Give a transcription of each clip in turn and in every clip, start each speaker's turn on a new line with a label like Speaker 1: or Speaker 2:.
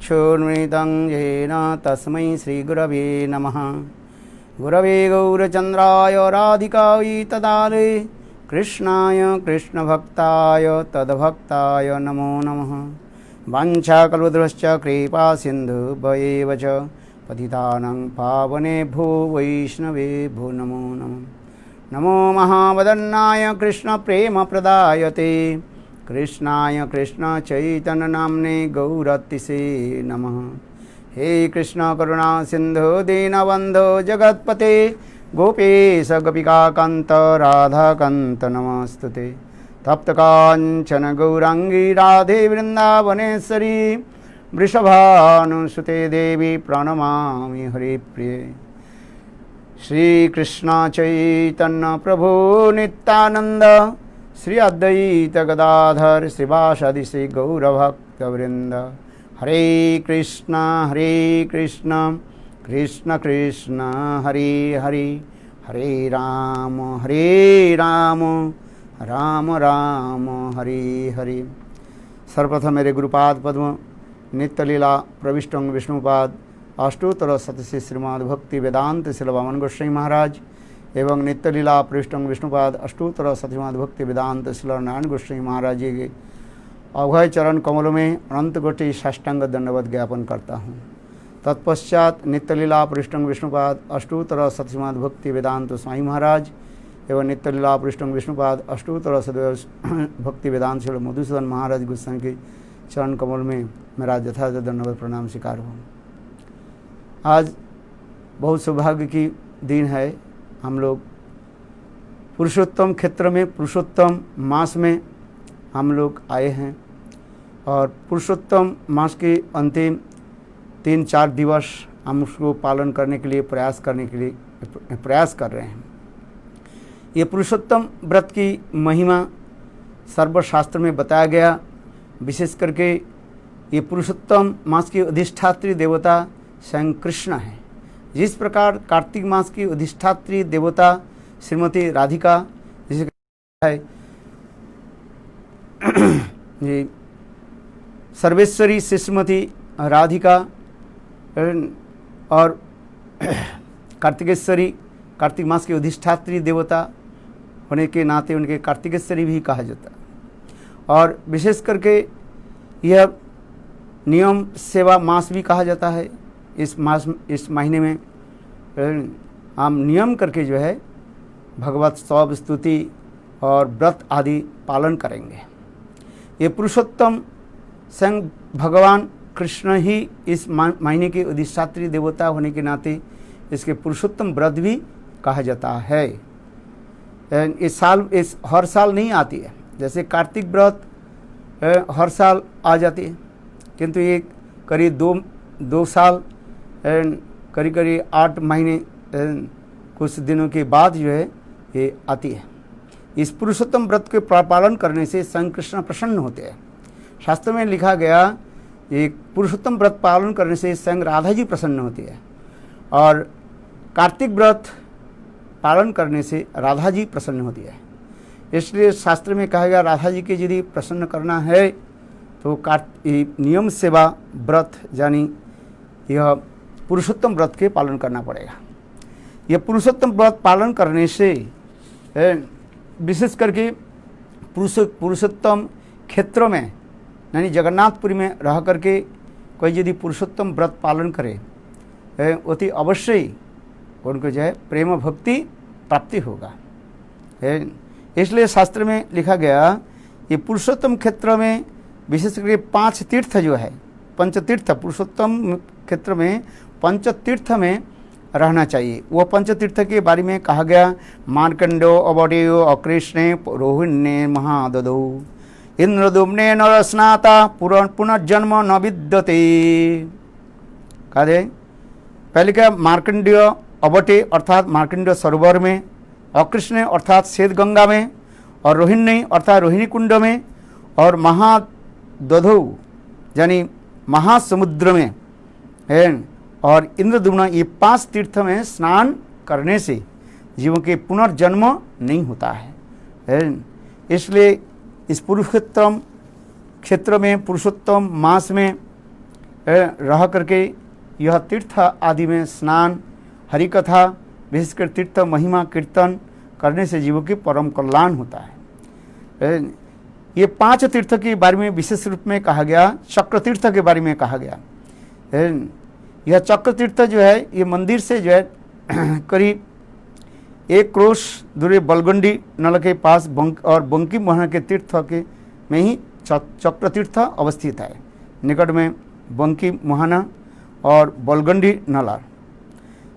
Speaker 1: चक्षुर्मृतं येन तस्मै श्रीगुरवे नमः। गुरवे गौरचन्द्राय राधिकायै तदालये कृष्णाय कृष्णभक्ताय तद्भक्ताय नमो नमः। वाञ्छाकल्पतरुश्च कृपा सिन्धुभ्येव च पतितानां पावनेभ्यो वैष्णवेभ्यो नमो नमः। नमो महावदन्नाय कृष्णप्रेमप्रदायते कृष्णाय कृष्णचैतन्यनाम्ने गौरतिसे नमः। हे कृष्ण करुणा सिन्धु दीनबन्धो जगत्पते गोपेश गोपिकान्त राधाकान्त नमस्तुते। तप्तकाञ्चन गौराङ्गी राधे वृन्दावनेश्वरी वृषभानुसुते देवी प्रणमामि हरिप्रिये। श्रीकृष्ण चैतन्य प्रभु नित्यानंद श्री अद्वैत गदाधर श्रीवासादि श्री गौरभक्तवृंद। हरे कृष्ण कृष्ण कृष्ण हरे हरे हरे राम राम राम हरे हरे। सर्वप्रथम मेरे गुरुपाद पद्म नित्यलीला प्रविष्टंग विष्णुपाद अष्टोत्तर शतसी श्रीमद् भक्ति वेदांत श्री वामन गोस्वामी महाराज एवं नित्यलीला प्रविष्टंग विष्णुपाद अष्टोत्तर श्रीमद् भक्ति वेदांत श्री नारायण गोस्वामी महाराज जी के अभय चरण कमलों में अनंत कोटि साष्टांग दंडवत ज्ञापन करता हूँ। तत्पश्चात नित्यलीला प्रविष्टंग विष्णुपाद अष्टोत्तर श्रीमद् भक्ति वेदांत स्वामी महाराज एवं नित्यलीला प्रविष्टंग विष्णुपाद अष्टोत्तर भक्ति वेदांत श्री मधुसूदन महाराज गोस्वामी के चरण कमल में मेरा यथार्थ दंडवत प्रणाम स्वीकार हूँ। आज बहुत सौभाग्य की दिन है। हम लोग पुरुषोत्तम क्षेत्र में पुरुषोत्तम मास में हम लोग आए हैं और पुरुषोत्तम मास के अंतिम 3-4 दिवस हम उसको पालन करने के लिए प्रयास कर रहे हैं। ये पुरुषोत्तम व्रत की महिमा सर्वशास्त्र में बताया गया। विशेष करके ये पुरुषोत्तम मास की अधिष्ठात्री देवता स्वयं कृष्ण है। जिस प्रकार कार्तिक मास की अधिष्ठात्री देवता श्रीमती राधिका जिसे है जी सर्वेश्वरी श्रीमती राधिका और कार्तिकेश्वरी कार्तिक मास की अधिष्ठात्री देवता होने के नाते उनके कार्तिकेश्वरी भी कहा जाता। और विशेष करके यह नियम सेवा मास भी कहा जाता है। इस महीने में हम नियम करके जो है भगवत स्तव स्तुति और व्रत आदि पालन करेंगे। ये पुरुषोत्तम स्वयं भगवान कृष्ण ही इस महीने के अधिष्ठात्री देवता होने के नाते इसके पुरुषोत्तम व्रत भी कहा जाता है। इस हर साल नहीं आती है। जैसे कार्तिक व्रत हर साल आ जाती है, किंतु ये करीब दो साल करीब 8 महीने कुछ दिनों के बाद जो है ये आती है। इस पुरुषोत्तम व्रत के पालन करने से स्वयं कृष्ण प्रसन्न होते हैं। शास्त्र में लिखा गया ये पुरुषोत्तम व्रत पालन करने से स्वयं राधा जी प्रसन्न होती है और कार्तिक व्रत पालन करने से राधा जी प्रसन्न होती है। इसलिए शास्त्र में कहा गया राधा जी के यदि प्रसन्न करना है तो नियम सेवा व्रत यानी यह पुरुषोत्तम व्रत के पालन करना पड़ेगा। यह पुरुषोत्तम व्रत पालन करने से विशेष करके पुरुषोत्तम क्षेत्रों में यानी जगन्नाथपुरी में रह करके कोई यदि पुरुषोत्तम व्रत पालन करे अति अवश्य ही उनको जो है प्रेम भक्ति प्राप्ति होगा। इसलिए शास्त्र में लिखा गया ये पुरुषोत्तम क्षेत्र में विशेष करके 5 तीर्थ जो है पंचतीर्थ पुरुषोत्तम क्षेत्र में पंचतीर्थ में रहना चाहिए। वो पंचतीर्थ के बारे में कहा गया मार्कंडो अवडेयो अकृष्णे रोहिण्ये महाददौ इंद्रदुम्ने नरस्नाता पुनर्जन्म न विद्यते। कहा दे पहले क्या मार्कंडेय अवटे अर्थात मार्कंडेय सरोवर में, अकृष्ण अर्थात श्वेत गंगा में, और रोहिणी अर्थात रोहिणी कुंड में, और महादधौ यानी महासमुद्र में है, और इंद्रदुम्न ये 5 तीर्थ में स्नान करने से जीवों के पुनर्जन्म नहीं होता है। इसलिए इस पुरुषोत्तम क्षेत्र में पुरुषोत्तम मास में रह करके यह तीर्थ आदि में स्नान, हरि कथा, विशेषकर तीर्थ महिमा कीर्तन करने से जीवों की परम कल्याण होता है। ये 5 तीर्थ के बारे में विशेष रूप में कहा गया, चक्र तीर्थ के बारे में कहा गया। यह चक्र तीर्थ जो है ये मंदिर से जो है करीब 1 क्रोश दूरी बलगंडी नल के पास और बंकिम मोहना के तीर्थ के में ही चक्र तीर्थ अवस्थित है। निकट में बंकिम मोहना और बलगंडी नला,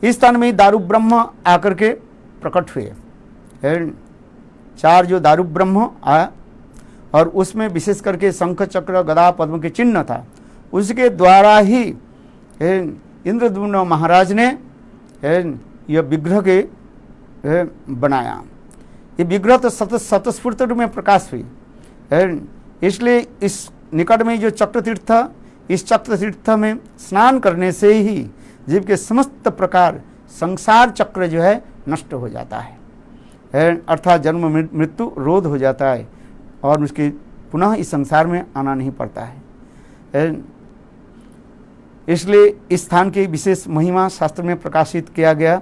Speaker 1: इस स्थान में दारू ब्रह्म आकर के प्रकट हुए। 4 जो दारू ब्रह्म आया और उसमें विशेष करके शंख चक्र गदा पद्म के चिन्ह था, उसके द्वारा ही इंद्रद्युम्न महाराज ने यह विग्रह के बनाया। ये विग्रह तो स्वतस्फूर्त रूप में प्रकाश हुई, इसलिए इस निकट में जो चक्र तीर्थ, इस चक्र तीर्थ में स्नान करने से ही जीव के समस्त प्रकार संसार चक्र जो है नष्ट हो जाता है, अर्थात जन्म मृत्यु रोध हो जाता है और उसके पुनः इस संसार में आना नहीं पड़ता है। इसलिए इस स्थान की विशेष महिमा शास्त्र में प्रकाशित किया गया।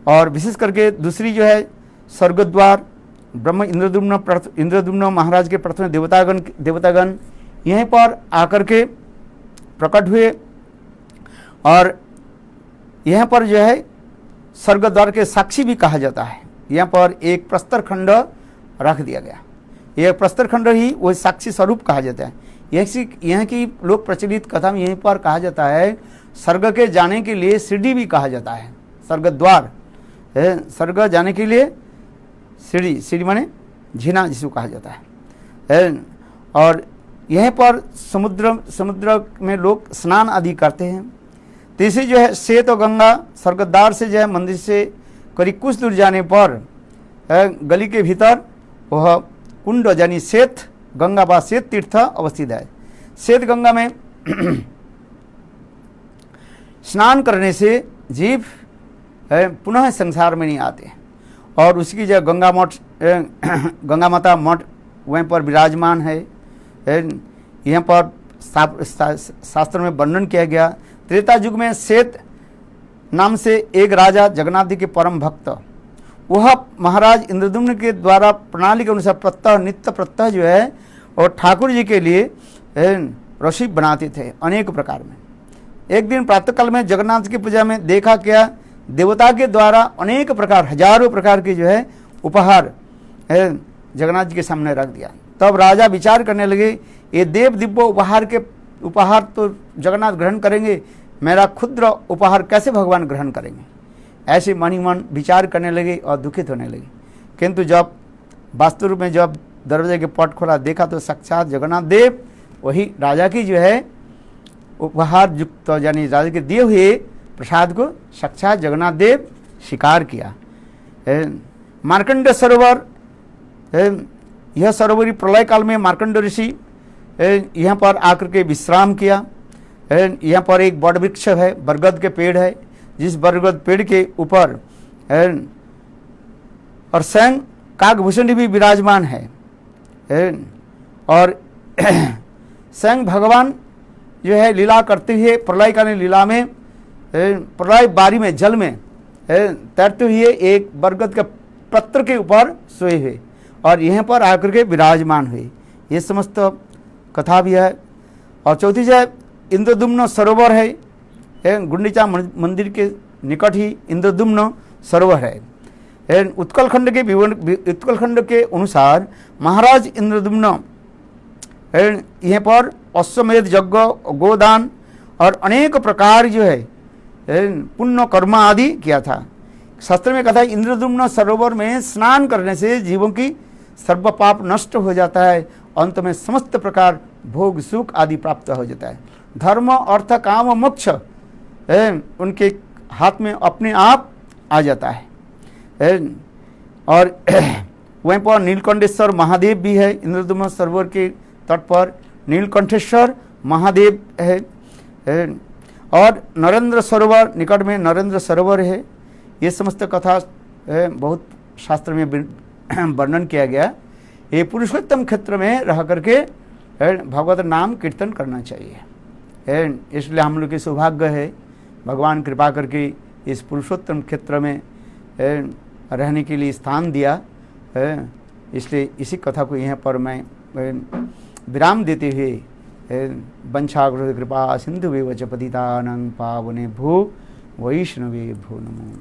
Speaker 1: और विशेष करके दूसरी जो है स्वर्गद्वार, ब्रह्म इंद्रद्युम्न महाराज के प्रथम देवतागण यहीं पर आकर के प्रकट हुए और यहाँ पर जो है स्वर्गद्वार के साक्षी भी कहा जाता है। यहाँ पर एक प्रस्तर खंड रख दिया गया, यह प्रस्तर खंड ही वही साक्षी स्वरूप कहा जाता है। यहाँ की लोक प्रचलित कथा में यहीं पर कहा जाता है स्वर्ग के जाने के लिए सीढ़ी भी कहा जाता है। स्वर्गद्वार है, स्वर्ग जाने के लिए सीढ़ी माने झीना जिसको कहा जाता है। और यहीं पर समुद्र में लोग स्नान आदि करते हैं। तीसरी जो है श्वेत और गंगा, स्वर्गद्वार से जो है मंदिर से करीब कुछ दूर जाने पर गली के भीतर वह कुंड यानी श्वेत गंगा व श्वेत तीर्थ अवस्थित है। श्वेत गंगा में स्नान करने से जीव पुनः संसार में नहीं आते और उसकी जो गंगा माता मठ वहीं पर विराजमान है। यहाँ पर शास्त्र में वर्णन किया गया। त्रेता युग में श्वेत नाम से एक राजा जगन्नाथ जी के परम भक्त, वह महाराज इंद्रद्युम्न के द्वारा प्रणाली के अनुसार प्रत्यह नित्य प्रत्यह जो है और ठाकुर जी के लिए रसोई बनाते थे अनेक प्रकार में। एक दिन प्रातःकाल में जगन्नाथ की पूजा में देखा क्या, देवता के द्वारा अनेक प्रकार हजारों प्रकार के जो है उपहार जगन्नाथ जी के सामने रख दिया। तब राजा विचार करने लगे, ये देव दिव्य उपहार तो जगन्नाथ ग्रहण करेंगे, मेरा क्षुद्र उपहार कैसे भगवान ग्रहण करेंगे। ऐसे मन ही मन विचार करने लगे और दुखित होने लगे। किंतु जब वास्तव रूप में जब दरवाजे के पट खोला देखा तो साक्षात जगन्नाथ देव वही राजा की जो है उपहार युक्त यानी राजा के दिए हुए प्रसाद को साक्षात जगन्नाथ देव स्वीकार किया। मार्कंड सरोवर, यह सरोवरी प्रलय काल में मार्कंड ऋषि यहाँ पर आकर के विश्राम किया। यहाँ पर एक बड़ वृक्ष है, बरगद के पेड़ है, जिस बरगद पेड़ के ऊपर और स्वयं काकभूषण भी विराजमान है और स्वयं भगवान जो है लीला करते हुए प्रलयकालीन लीला में प्रलय बारी में जल में तैरते हुए एक बरगद के पत्र के ऊपर सोए हुए और यहाँ पर आकर के विराजमान हुए। ये समस्त कथा भी है। और चौथी जो है इंद्रद्युम्न सरोवर है, गुंडीचा मंदिर के निकट ही इंद्रद्युम्न सरोवर है। उत्कलखंड के अनुसार महाराज इंद्रद्युम्न यहाँ पर अश्वमेध यज्ञ, गोदान और अनेक प्रकार जो है पुण्य कर्म आदि किया था। शास्त्र में कहा है इंद्रद्युम्न सरोवर में स्नान करने से जीवों की सर्व पाप नष्ट हो जाता है, अंत में समस्त प्रकार भोग सुख आदि प्राप्त हो जाता है। धर्म अर्थ काम मोक्ष उनके हाथ में अपने आप आ जाता है। और वहीं पर नीलकंठेश्वर महादेव भी है। इंद्रद्युम्न सरोवर के तट पर नीलकंठेश्वर महादेव है और नरेंद्र सरोवर निकट में नरेंद्र सरोवर है। ये समस्त कथा बहुत शास्त्र में वर्णन किया गया। ये पुरुषोत्तम क्षेत्र में रह करके भगवत नाम कीर्तन करना चाहिए। इसलिए हम लोग के सौभाग्य है भगवान कृपा करके इस पुरुषोत्तम क्षेत्र में रहने के लिए स्थान दिया है। इसलिए इसी कथा को यहाँ पर मैं विराम देते हुए वंशाग्र कृपा सिंधु वे वच पतितानां पावने भो वैष्णवे भो नमो।